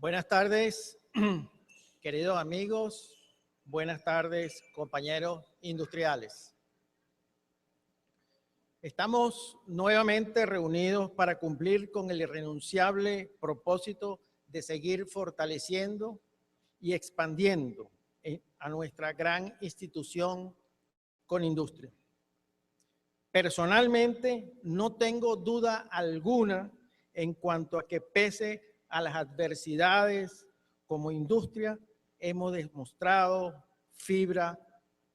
Buenas tardes, queridos amigos. Buenas tardes, compañeros industriales. Estamos nuevamente reunidos para cumplir con el irrenunciable propósito de seguir fortaleciendo y expandiendo a nuestra gran institución Conindustria. Personalmente, no tengo duda alguna en cuanto a que pese a las adversidades como industria, hemos demostrado fibra,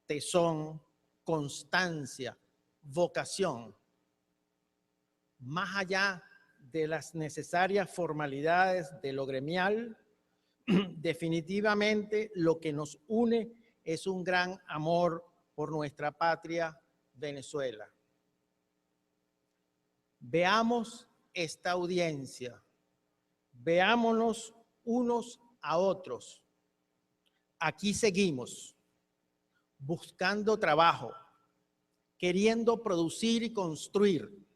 tesón, constancia, vocación. Más allá de las necesarias formalidades de lo gremial, definitivamente lo que nos une es un gran amor por nuestra patria, Venezuela. Veamos esta audiencia, veámonos unos a otros. Aquí seguimos, buscando trabajo, queriendo producir y construir,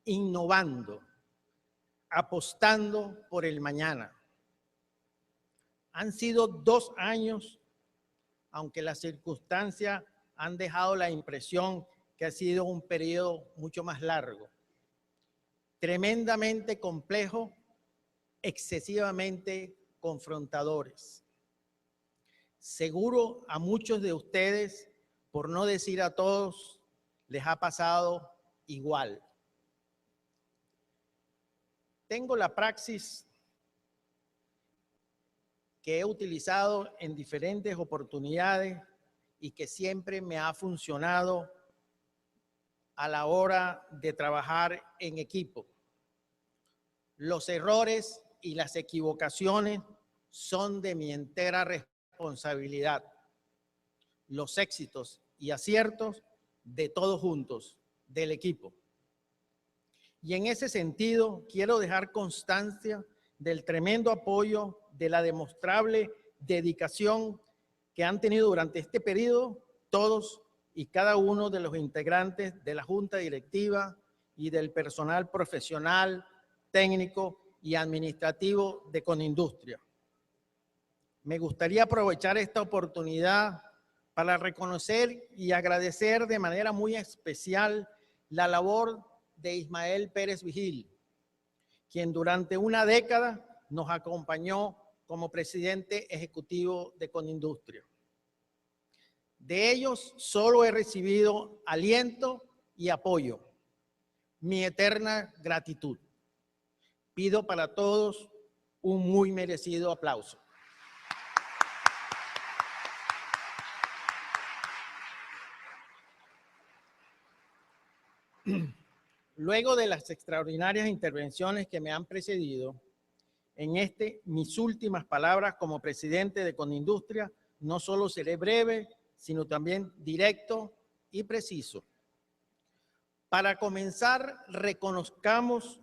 innovando, apostando por el mañana. Han sido 2 años, aunque las circunstancias han dejado la impresión que ha sido un periodo mucho más largo. Tremendamente complejo, excesivamente confrontadores. Seguro a muchos de ustedes, por no decir a todos, les ha pasado igual. Tengo la praxis que he utilizado en diferentes oportunidades y que siempre me ha funcionado a la hora de trabajar en equipo. Los errores y las equivocaciones son de mi entera responsabilidad. Los éxitos y aciertos de todos juntos, del equipo. Y en ese sentido, quiero dejar constancia del tremendo apoyo, de la demostrable dedicación que han tenido durante este periodo todos y cada uno de los integrantes de la Junta Directiva y del personal profesional, técnico y administrativo de Conindustria. Me gustaría aprovechar esta oportunidad para reconocer y agradecer de manera muy especial la labor de Ismael Pérez Vigil, quien durante una década nos acompañó como presidente ejecutivo de Conindustria. De ellos solo he recibido aliento y apoyo. Mi eterna gratitud. Pido para todos un muy merecido aplauso. Luego de las extraordinarias intervenciones que me han precedido, en mis últimas palabras como presidente de Conindustria, no solo seré breve, sino también directo y preciso. Para comenzar, reconozcamos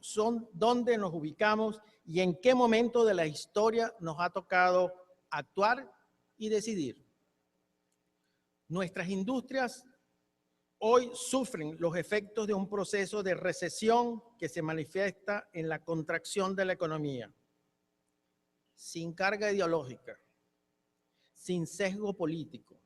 dónde nos ubicamos y en qué momento de la historia nos ha tocado actuar y decidir. Nuestras industrias hoy sufren los efectos de un proceso de recesión que se manifiesta en la contracción de la economía, sin carga ideológica, sin sesgo político.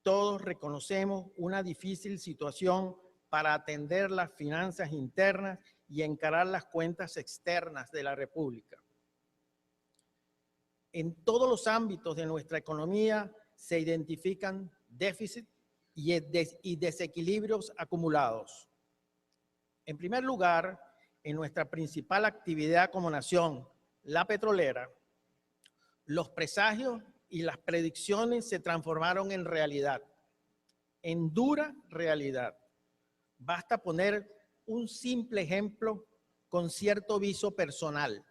Todos reconocemos una difícil situación para atender las finanzas internas y encarar las cuentas externas de la República. En todos los ámbitos de nuestra economía se identifican déficits y desequilibrios acumulados. En primer lugar, en nuestra principal actividad como nación, la petrolera, los presagios y las predicciones se transformaron en realidad, en dura realidad. Basta poner un simple ejemplo con cierto viso personal.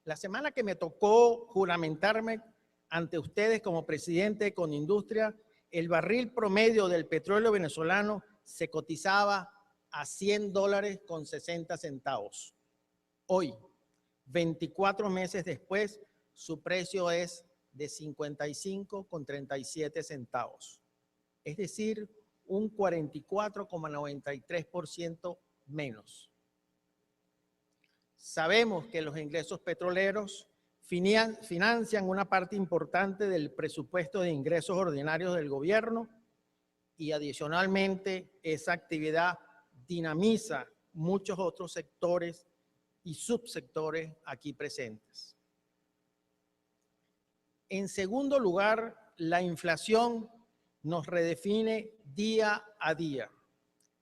La semana que me tocó juramentarme ante ustedes como presidente de Conindustria, el barril promedio del petróleo venezolano se cotizaba a $100.60. Hoy, 24 meses después, su precio es de 55,37 centavos. Es decir, un 44,93% menos. Sabemos que los ingresos petroleros financian una parte importante del presupuesto de ingresos ordinarios del gobierno y adicionalmente esa actividad dinamiza muchos otros sectores y subsectores aquí presentes. En segundo lugar, la inflación nos redefine día a día.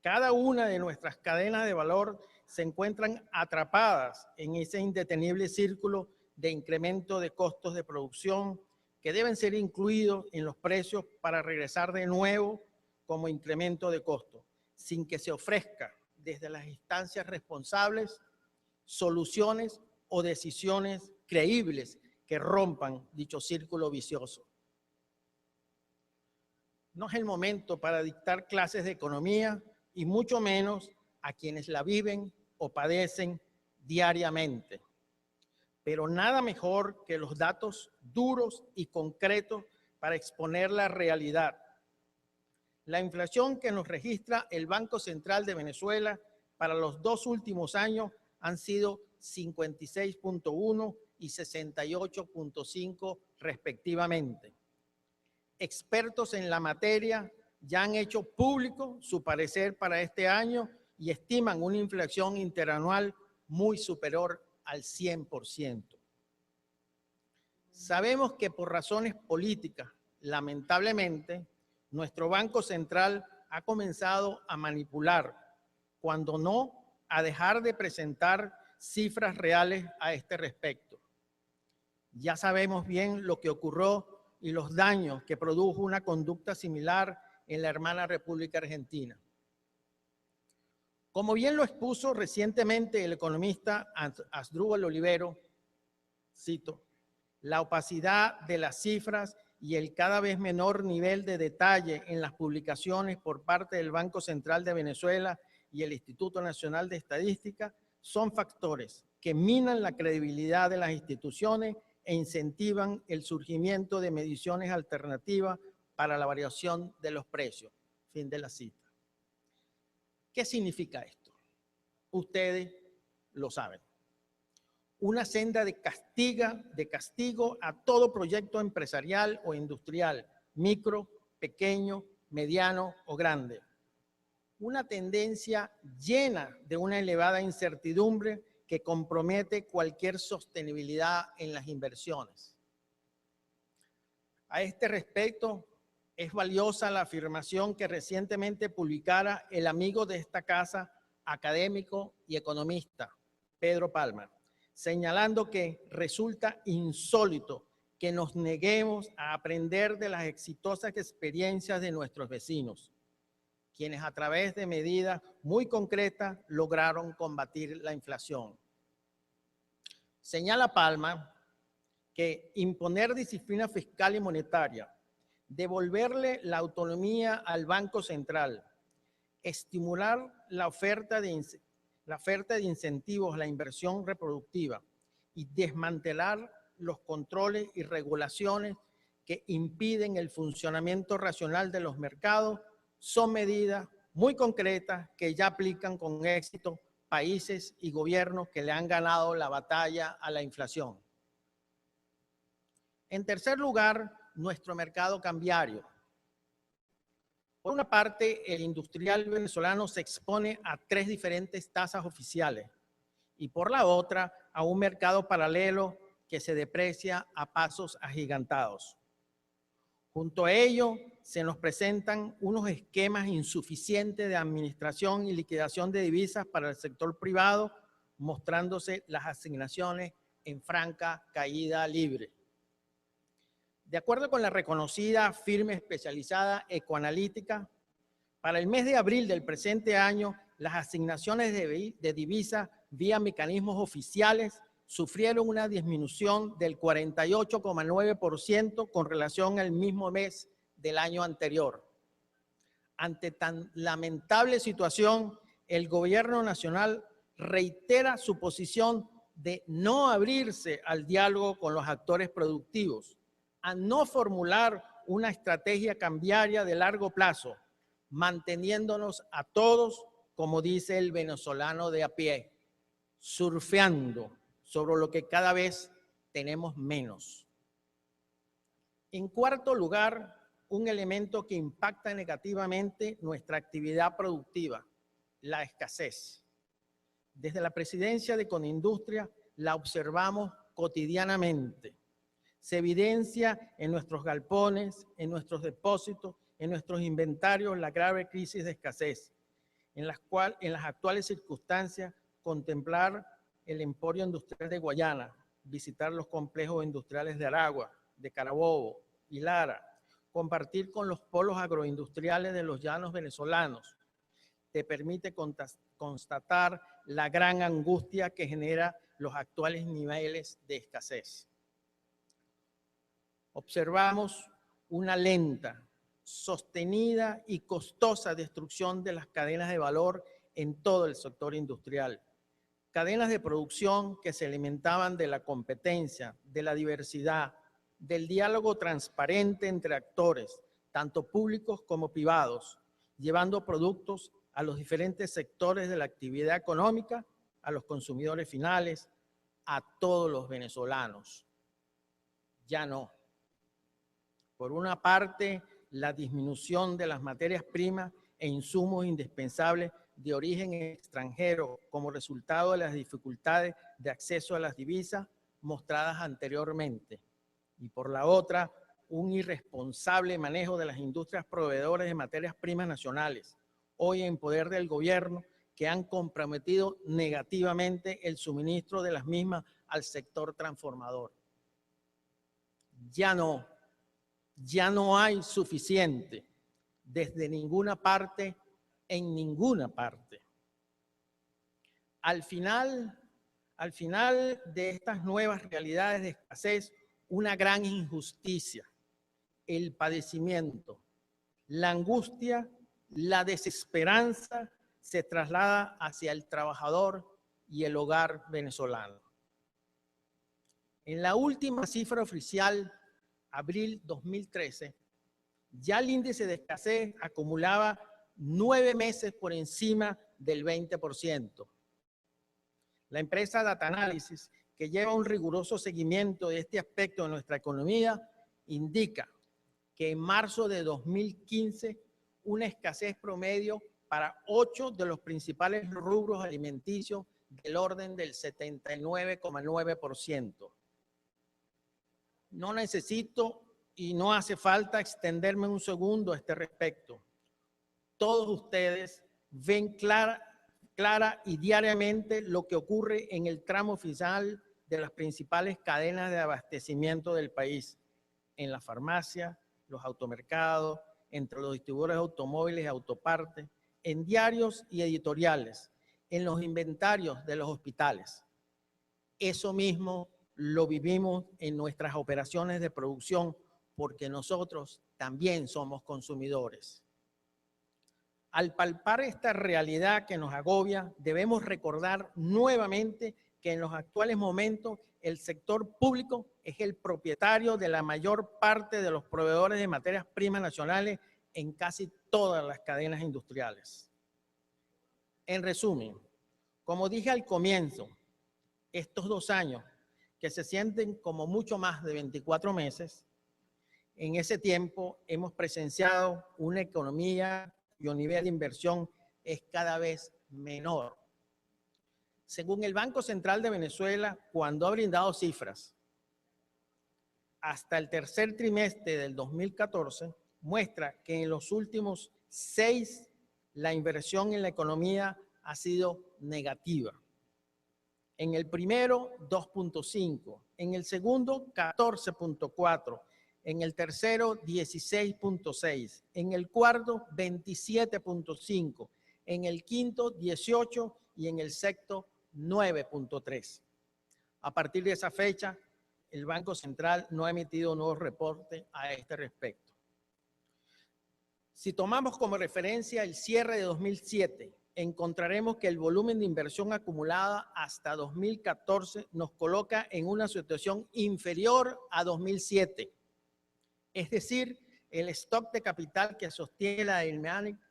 Cada una de nuestras cadenas de valor se encuentran atrapadas en ese indetenible círculo de incremento de costos de producción que deben ser incluidos en los precios para regresar de nuevo como incremento de costo, sin que se ofrezca desde las instancias responsables soluciones o decisiones creíbles que rompan dicho círculo vicioso. No es el momento para dictar clases de economía y mucho menos a quienes la viven o padecen diariamente. Pero nada mejor que los datos duros y concretos para exponer la realidad. La inflación que nos registra el Banco Central de Venezuela para los 2 últimos años han sido 56.1 y 68.5 respectivamente. Expertos en la materia ya han hecho público su parecer para este año y estiman una inflación interanual muy superior al 100%. Sabemos que por razones políticas, lamentablemente, nuestro Banco Central ha comenzado a manipular, cuando no a dejar de presentar cifras reales a este respecto. Ya sabemos bien lo que ocurrió y los daños que produjo una conducta similar en la hermana República Argentina. Como bien lo expuso recientemente el economista Asdrúbal Olivero, cito, la opacidad de las cifras y el cada vez menor nivel de detalle en las publicaciones por parte del Banco Central de Venezuela y el Instituto Nacional de Estadística son factores que minan la credibilidad de las instituciones e incentivan el surgimiento de mediciones alternativas para la variación de los precios. Fin de la cita. ¿Qué significa esto? Ustedes lo saben. Una senda de castigo a todo proyecto empresarial o industrial, micro, pequeño, mediano o grande. Una tendencia llena de una elevada incertidumbre que compromete cualquier sostenibilidad en las inversiones. A este respecto, es valiosa la afirmación que recientemente publicara el amigo de esta casa, académico y economista, Pedro Palma, señalando que resulta insólito que nos neguemos a aprender de las exitosas experiencias de nuestros vecinos, quienes a través de medidas muy concretas lograron combatir la inflación. Señala Palma que imponer disciplina fiscal y monetaria, devolverle la autonomía al Banco Central, estimular la oferta de incentivos a la inversión reproductiva y desmantelar los controles y regulaciones que impiden el funcionamiento racional de los mercados son medidas muy concretas que ya aplican con éxito países y gobiernos que le han ganado la batalla a la inflación. En tercer lugar, nuestro mercado cambiario. Por una parte, el industrial venezolano se expone a 3 diferentes tasas oficiales y por la otra, a un mercado paralelo que se deprecia a pasos agigantados. Junto a ello, se nos presentan unos esquemas insuficientes de administración y liquidación de divisas para el sector privado, mostrándose las asignaciones en franca caída libre. De acuerdo con la reconocida firma especializada Ecoanalítica, para el mes de abril del presente año, las asignaciones de divisa vía mecanismos oficiales sufrieron una disminución del 48,9% con relación al mismo mes del año anterior. Ante tan lamentable situación, el gobierno nacional reitera su posición de no abrirse al diálogo con los actores productivos, a no formular una estrategia cambiaria de largo plazo, manteniéndonos a todos, como dice el venezolano de a pie. surfeando sobre lo que cada vez tenemos menos. En cuarto lugar, un elemento que impacta negativamente nuestra actividad productiva, la escasez. Desde la presidencia de Conindustria la observamos cotidianamente. Se evidencia en nuestros galpones, en nuestros depósitos, en nuestros inventarios la grave crisis de escasez, en las actuales circunstancias contemplar el emporio industrial de Guayana, visitar los complejos industriales de Aragua, de Carabobo y Lara, compartir con los polos agroindustriales de los llanos venezolanos, te permite constatar la gran angustia que genera los actuales niveles de escasez. Observamos una lenta, sostenida y costosa destrucción de las cadenas de valor en todo el sector industrial. Cadenas de producción que se alimentaban de la competencia, de la diversidad, del diálogo transparente entre actores, tanto públicos como privados, llevando productos a los diferentes sectores de la actividad económica, a los consumidores finales, a todos los venezolanos. Ya no. Por una parte, la disminución de las materias primas e insumos indispensables de origen extranjero como resultado de las dificultades de acceso a las divisas mostradas anteriormente. Y por la otra, un irresponsable manejo de las industrias proveedoras de materias primas nacionales, hoy en poder del gobierno, que han comprometido negativamente el suministro de las mismas al sector transformador. Ya no hay suficiente desde ninguna parte, en ninguna parte. Al final de estas nuevas realidades de escasez, una gran injusticia, el padecimiento, la angustia, la desesperanza se traslada hacia el trabajador y el hogar venezolano. En la última cifra oficial, abril 2013, ya el índice de escasez acumulaba 9 meses por encima del 20%. La empresa Data Analysis, que lleva un riguroso seguimiento de este aspecto de nuestra economía, indica que en marzo de 2015 una escasez promedio para 8 de los principales rubros alimenticios del orden del 79,9%. No necesito y no hace falta extenderme un segundo a este respecto. Todos ustedes ven clara y diariamente lo que ocurre en el tramo final de las principales cadenas de abastecimiento del país, en la farmacia, los automercados, entre los distribuidores de automóviles y autopartes, en diarios y editoriales, en los inventarios de los hospitales. Eso mismo lo vivimos en nuestras operaciones de producción porque nosotros también somos consumidores. Al palpar esta realidad que nos agobia, debemos recordar nuevamente que en los actuales momentos el sector público es el propietario de la mayor parte de los proveedores de materias primas nacionales en casi todas las cadenas industriales. En resumen, como dije al comienzo, estos 2 años, que se sienten como mucho más de 24 meses, en ese tiempo hemos presenciado una economía y un nivel de inversión es cada vez menor. Según el Banco Central de Venezuela, cuando ha brindado cifras, hasta el tercer trimestre del 2014, muestra que en los últimos 6 la inversión en la economía ha sido negativa. En el primero, 2.5, en el segundo, 14.4, en el tercero, 16.6, en el cuarto, 27.5, en el quinto, 18 y en el sexto, 9.3. A partir de esa fecha, el Banco Central no ha emitido nuevos reportes a este respecto. Si tomamos como referencia el cierre de 2007, encontraremos que el volumen de inversión acumulada hasta 2014 nos coloca en una situación inferior a 2007. Es decir, el stock de capital que sostiene la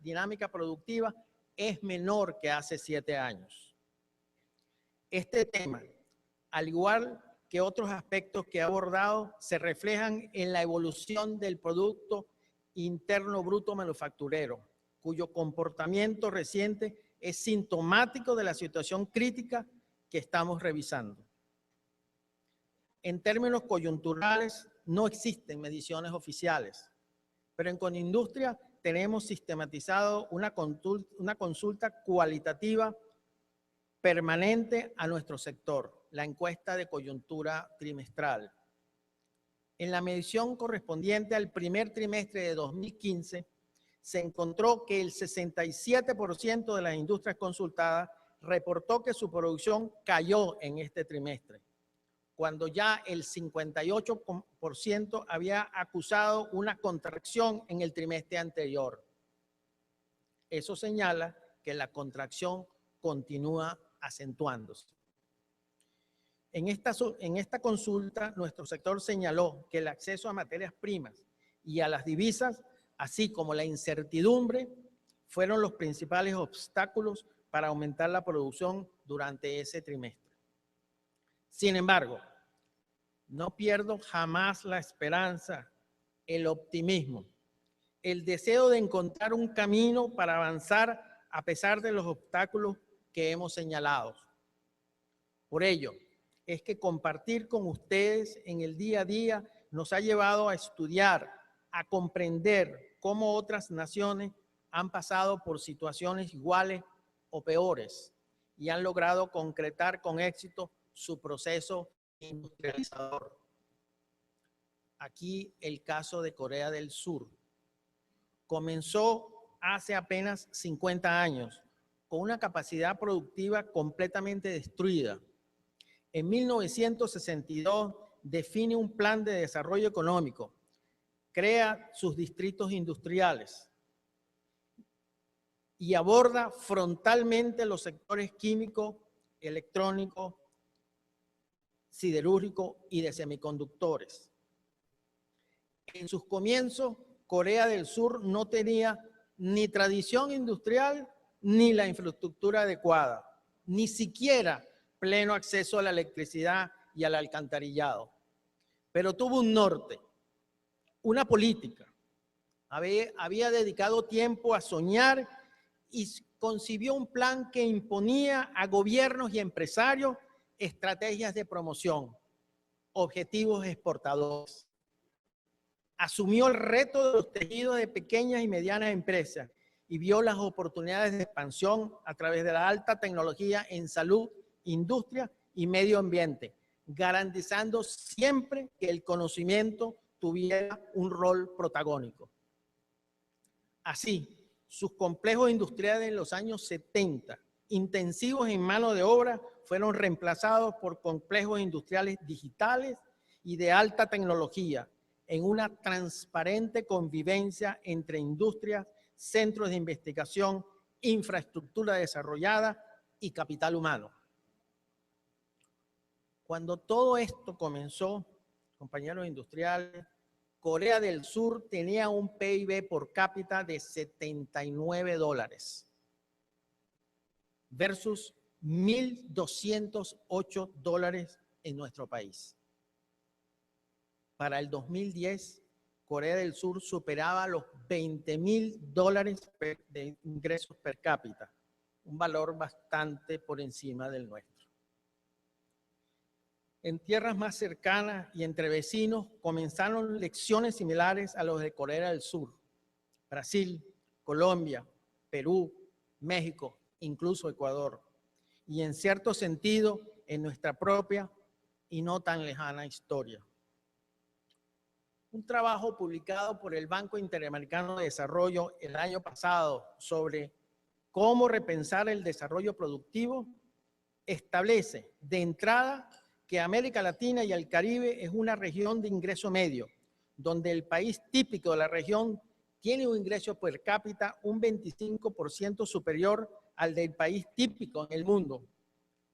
dinámica productiva es menor que hace 7 años. Este tema, al igual que otros aspectos que he abordado, se reflejan en la evolución del Producto Interno Bruto Manufacturero, cuyo comportamiento reciente es sintomático de la situación crítica que estamos revisando. En términos coyunturales, no existen mediciones oficiales, pero en Conindustria tenemos sistematizado una consulta cualitativa permanente a nuestro sector, la encuesta de coyuntura trimestral. En la medición correspondiente al primer trimestre de 2015, se encontró que el 67% de las industrias consultadas reportó que su producción cayó en este trimestre, cuando ya el 58% había acusado una contracción en el trimestre anterior. Eso señala que la contracción continúa acentuándose. En esta consulta, nuestro sector señaló que el acceso a materias primas y a las divisas, así como la incertidumbre, fueron los principales obstáculos para aumentar la producción durante ese trimestre. Sin embargo, no pierdo jamás la esperanza, el optimismo, el deseo de encontrar un camino para avanzar a pesar de los obstáculos que hemos señalado. Por ello, es que compartir con ustedes en el día a día nos ha llevado a estudiar, a comprender cómo otras naciones han pasado por situaciones iguales o peores y han logrado concretar con éxito su proceso industrializador. Aquí el caso de Corea del Sur. Comenzó hace apenas 50 años con una capacidad productiva completamente destruida. En 1962 define un plan de desarrollo económico, crea sus distritos industriales y aborda frontalmente los sectores químico, electrónico, siderúrgico y de semiconductores. En sus comienzos, Corea del Sur no tenía ni tradición industrial ni la infraestructura adecuada, ni siquiera pleno acceso a la electricidad y al alcantarillado. Pero tuvo un norte, una política. Había dedicado tiempo a soñar y concibió un plan que imponía a gobiernos y empresarios estrategias de promoción, objetivos exportadores. Asumió el reto de los tejidos de pequeñas y medianas empresas y vio las oportunidades de expansión a través de la alta tecnología en salud, industria y medio ambiente, garantizando siempre que el conocimiento tuviera un rol protagónico. Así, sus complejos industriales en los años 70, intensivos en mano de obra, fueron reemplazados por complejos industriales digitales y de alta tecnología, en una transparente convivencia entre industrias, centros de investigación, infraestructura desarrollada y capital humano. Cuando todo esto comenzó, compañeros industriales, Corea del Sur tenía un PIB por cápita de $79 versus $1.208 en nuestro país. Para el 2010, Corea del Sur superaba los $20.000 de ingresos per cápita, un valor bastante por encima del nuestro. En tierras más cercanas y entre vecinos comenzaron lecciones similares a los de Corea del Sur, Brasil, Colombia, Perú, México, incluso Ecuador, y en cierto sentido en nuestra propia y no tan lejana historia. Un trabajo publicado por el Banco Interamericano de Desarrollo el año pasado sobre cómo repensar el desarrollo productivo establece de entrada que América Latina y el Caribe es una región de ingreso medio, donde el país típico de la región tiene un ingreso per cápita un 25% superior al del país típico en el mundo,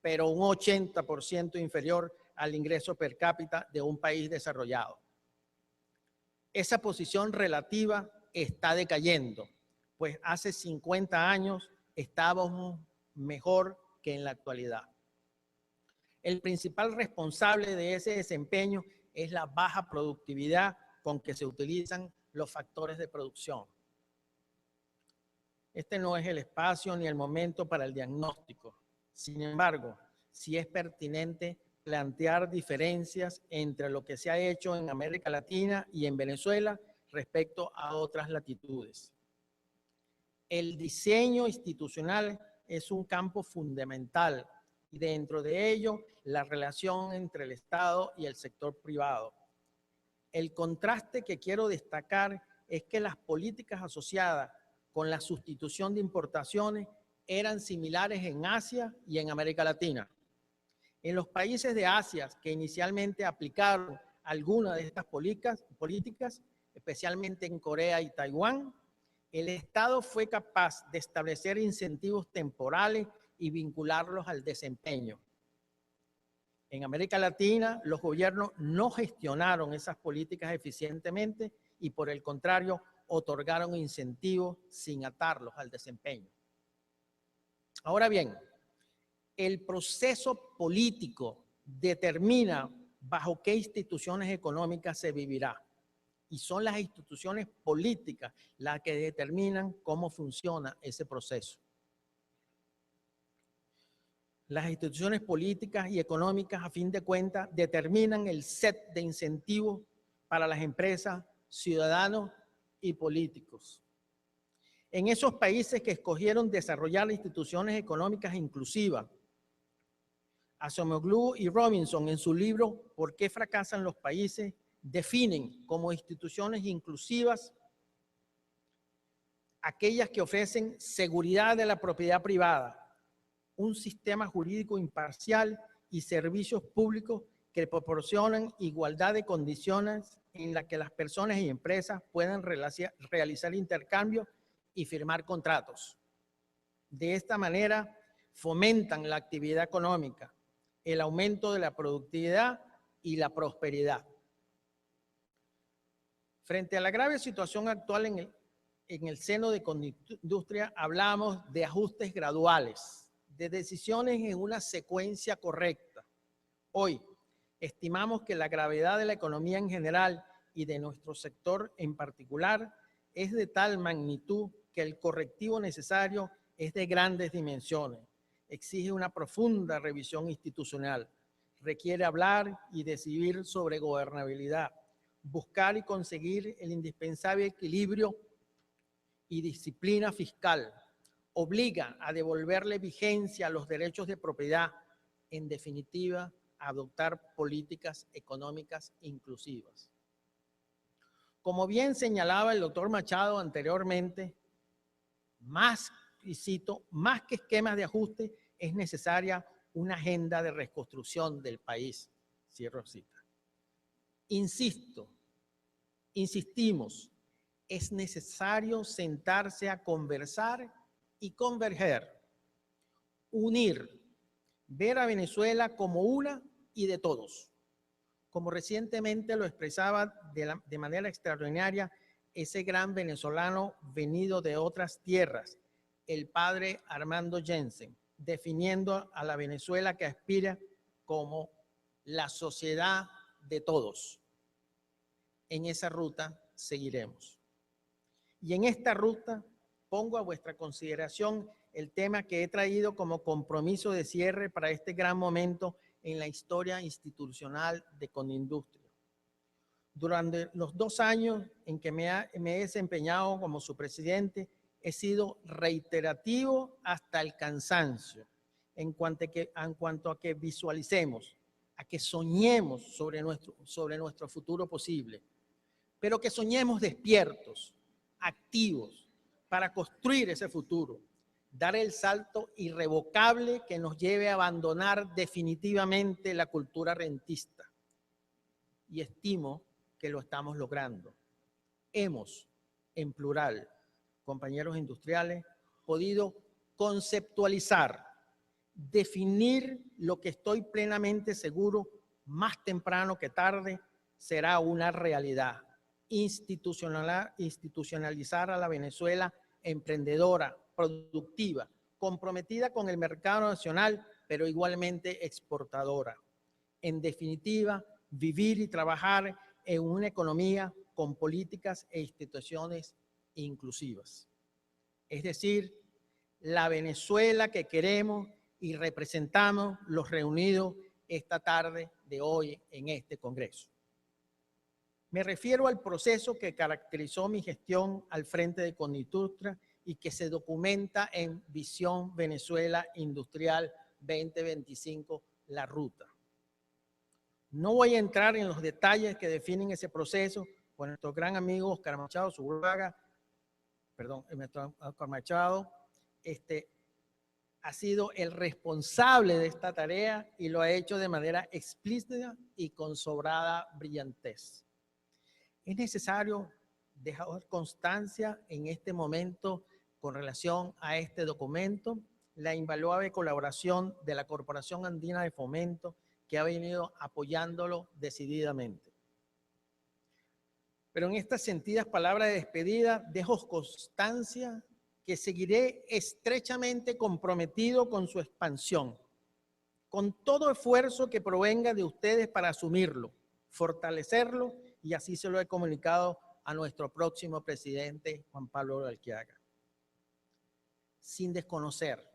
pero un 80% inferior al ingreso per cápita de un país desarrollado. Esa posición relativa está decayendo, pues hace 50 años estábamos mejor que en la actualidad. El principal responsable de ese desempeño es la baja productividad con que se utilizan los factores de producción. Este no es el espacio ni el momento para el diagnóstico. Sin embargo, sí es pertinente plantear diferencias entre lo que se ha hecho en América Latina y en Venezuela respecto a otras latitudes. El diseño institucional es un campo fundamental y dentro de ello la relación entre el Estado y el sector privado. El contraste que quiero destacar es que las políticas asociadas con la sustitución de importaciones eran similares en Asia y en América Latina. En los países de Asia que inicialmente aplicaron algunas de estas políticas, especialmente en Corea y Taiwán, el Estado fue capaz de establecer incentivos temporales y vincularlos al desempeño. En América Latina, los gobiernos no gestionaron esas políticas eficientemente y, por el contrario, otorgaron incentivos sin atarlos al desempeño. Ahora bien, el proceso político determina bajo qué instituciones económicas se vivirá. Y son las instituciones políticas las que determinan cómo funciona ese proceso. Las instituciones políticas y económicas, a fin de cuentas, determinan el set de incentivos para las empresas, ciudadanos y políticos. En esos países que escogieron desarrollar instituciones económicas inclusivas, Acemoglu y Robinson, en su libro ¿Por qué fracasan los países?, definen como instituciones inclusivas aquellas que ofrecen seguridad de la propiedad privada, un sistema jurídico imparcial y servicios públicos que proporcionan igualdad de condiciones en las que las personas y empresas puedan realizar intercambios y firmar contratos. De esta manera, fomentan la actividad económica, el aumento de la productividad y la prosperidad. Frente a la grave situación actual en el seno de Condindustria, hablamos de ajustes graduales, de decisiones en una secuencia correcta. Hoy, estimamos que la gravedad de la economía en general y de nuestro sector en particular es de tal magnitud que el correctivo necesario es de grandes dimensiones. Exige una profunda revisión institucional. Requiere hablar y decidir sobre gobernabilidad, buscar y conseguir el indispensable equilibrio y disciplina fiscal. Obliga a devolverle vigencia a los derechos de propiedad. En definitiva, a adoptar políticas económicas inclusivas. Como bien señalaba el doctor Machado anteriormente, y cito, más que esquemas de ajuste, es necesaria una agenda de reconstrucción del país. Cierro cita. Insistimos, es necesario sentarse a conversar y converger, unir, ver a Venezuela como una y de todos. Como recientemente lo expresaba de manera extraordinaria ese gran venezolano venido de otras tierras, el padre Armando Jensen, definiendo a la Venezuela que aspira como la sociedad de todos. En esa ruta seguiremos. Y en esta ruta pongo a vuestra consideración el tema que he traído como compromiso de cierre para este gran momento en la historia institucional de Condindustria. Durante los 2 años en que me he desempeñado como su presidente, he sido reiterativo hasta el cansancio en cuanto a que visualicemos, a que soñemos sobre nuestro futuro posible, pero que soñemos despiertos, activos, para construir ese futuro, dar el salto irrevocable que nos lleve a abandonar definitivamente la cultura rentista. Y estimo que lo estamos logrando. Hemos, en plural, compañeros industriales, podido conceptualizar, definir lo que estoy plenamente seguro, más temprano que tarde, será una realidad. Institucionalizar a la Venezuela emprendedora, productiva, comprometida con el mercado nacional, pero igualmente exportadora. En definitiva, vivir y trabajar en una economía con políticas e instituciones inclusivas. Es decir, la Venezuela que queremos y representamos los reunidos esta tarde de hoy en este Congreso. Me refiero al proceso que caracterizó mi gestión al frente de Condindustria y que se documenta en Visión Venezuela Industrial 2025, la ruta. No voy a entrar en los detalles que definen ese proceso, pues nuestro gran amigo Oscar Machado Zuluaga, Oscar Machado, ha sido el responsable de esta tarea y lo ha hecho de manera explícita y con sobrada brillantez. Es necesario dejar constancia en este momento con relación a este documento, la invaluable colaboración de la Corporación Andina de Fomento, que ha venido apoyándolo decididamente. Pero en estas sentidas palabras de despedida, dejo constancia que seguiré estrechamente comprometido con su expansión, con todo esfuerzo que provenga de ustedes para asumirlo, fortalecerlo, y así se lo he comunicado a nuestro próximo presidente, Juan Pablo Alquiaga. Sin desconocer,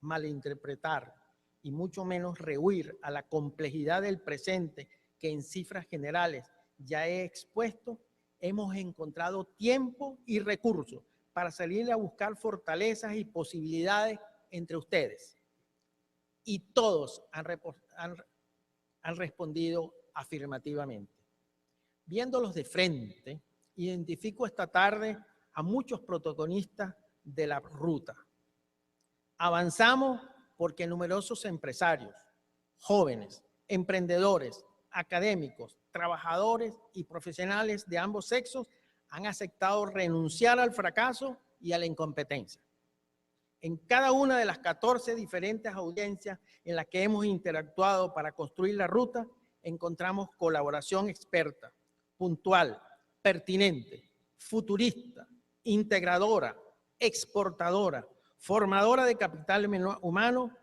malinterpretar y mucho menos rehuir a la complejidad del presente que en cifras generales ya he expuesto, hemos encontrado tiempo y recursos para salir a buscar fortalezas y posibilidades entre ustedes. Y todos han respondido afirmativamente. Viéndolos de frente, identifico esta tarde a muchos protagonistas de la ruta. Avanzamos porque numerosos empresarios, jóvenes, emprendedores, académicos, trabajadores y profesionales de ambos sexos han aceptado renunciar al fracaso y a la incompetencia. En cada una de las 14 diferentes audiencias en las que hemos interactuado para construir la ruta, encontramos colaboración experta, puntual, pertinente, futurista, integradora, exportadora, formadora de capital humano,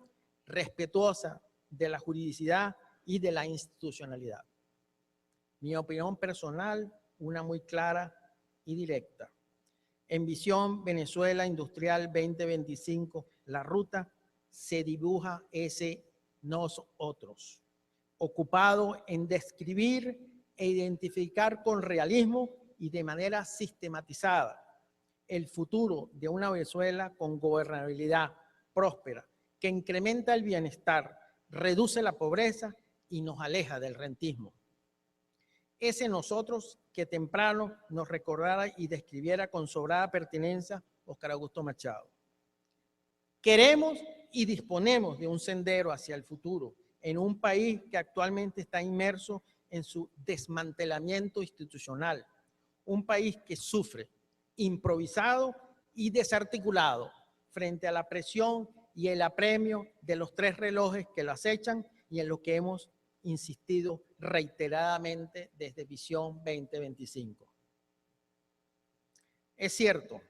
respetuosa de la juridicidad y de la institucionalidad. Mi opinión personal, una muy clara y directa. En Visión Venezuela Industrial 2025, la ruta se dibuja ese nosotros, ocupado en describir e identificar con realismo y de manera sistematizada el futuro de una Venezuela con gobernabilidad próspera, que incrementa el bienestar, reduce la pobreza y nos aleja del rentismo. Ese nosotros que temprano nos recordara y describiera con sobrada pertinencia Óscar Augusto Machado. Queremos y disponemos de un sendero hacia el futuro en un país que actualmente está inmerso en su desmantelamiento institucional, un país que sufre, improvisado y desarticulado frente a la presión y el apremio de los tres relojes que lo acechan y en lo que hemos insistido reiteradamente desde Visión 2025. Es cierto,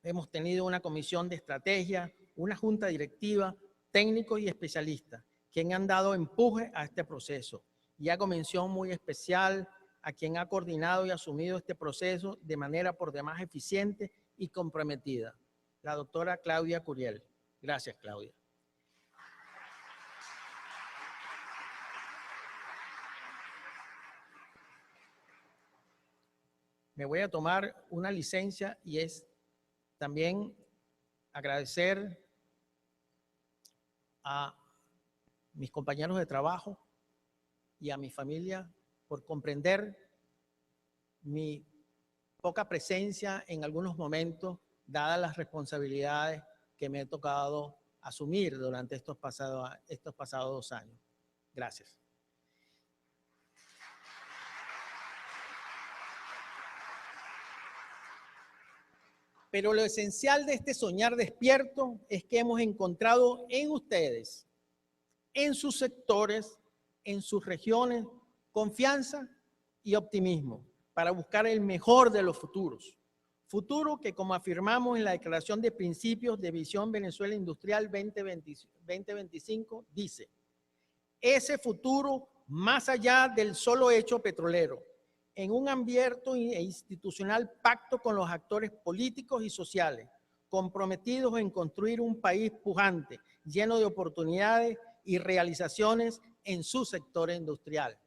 hemos tenido una comisión de estrategia, una junta directiva, técnicos y especialistas que han dado empuje a este proceso, y hago mención muy especial a quien ha coordinado y asumido este proceso de manera por demás eficiente y comprometida, la doctora Claudia Curiel. Gracias, Claudia. Me voy a tomar una licencia y es también agradecer a mis compañeros de trabajo y a mi familia por comprender mi poca presencia en algunos momentos, dadas las responsabilidades que me he tocado asumir durante estos pasados 2 años. Gracias. Pero lo esencial de este soñar despierto es que hemos encontrado en ustedes, en sus sectores, en sus regiones, confianza y optimismo para buscar el mejor de los futuros, Futuro que, como afirmamos en la Declaración de Principios de Visión Venezuela Industrial 2025, dice: ese futuro más allá del solo hecho petrolero, en un abierto e institucional pacto con los actores políticos y sociales, comprometidos en construir un país pujante, lleno de oportunidades y realizaciones en su sector industrial.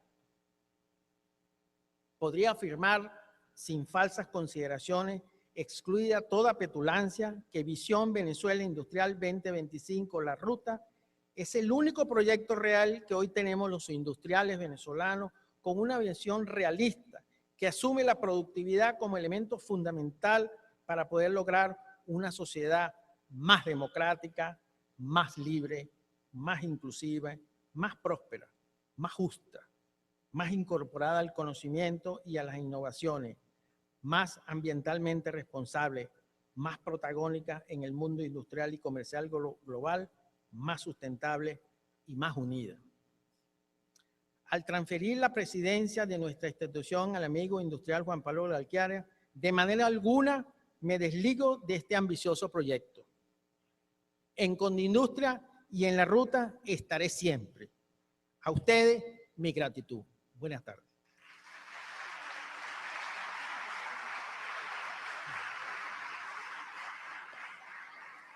Podría afirmar, sin falsas consideraciones, excluida toda petulancia, que Visión Venezuela Industrial 2025, la ruta, es el único proyecto real que hoy tenemos los industriales venezolanos, con una visión realista que asume la productividad como elemento fundamental para poder lograr una sociedad más democrática, más libre, más inclusiva, más próspera, más justa, más incorporada al conocimiento y a las innovaciones, más ambientalmente responsable, más protagónica en el mundo industrial y comercial global, más sustentable y más unida. Al transferir la presidencia de nuestra institución al amigo industrial Juan Pablo Galquiara, de manera alguna me desligo de este ambicioso proyecto. En Condindustria y en la ruta estaré siempre. A ustedes, mi gratitud. Buenas tardes.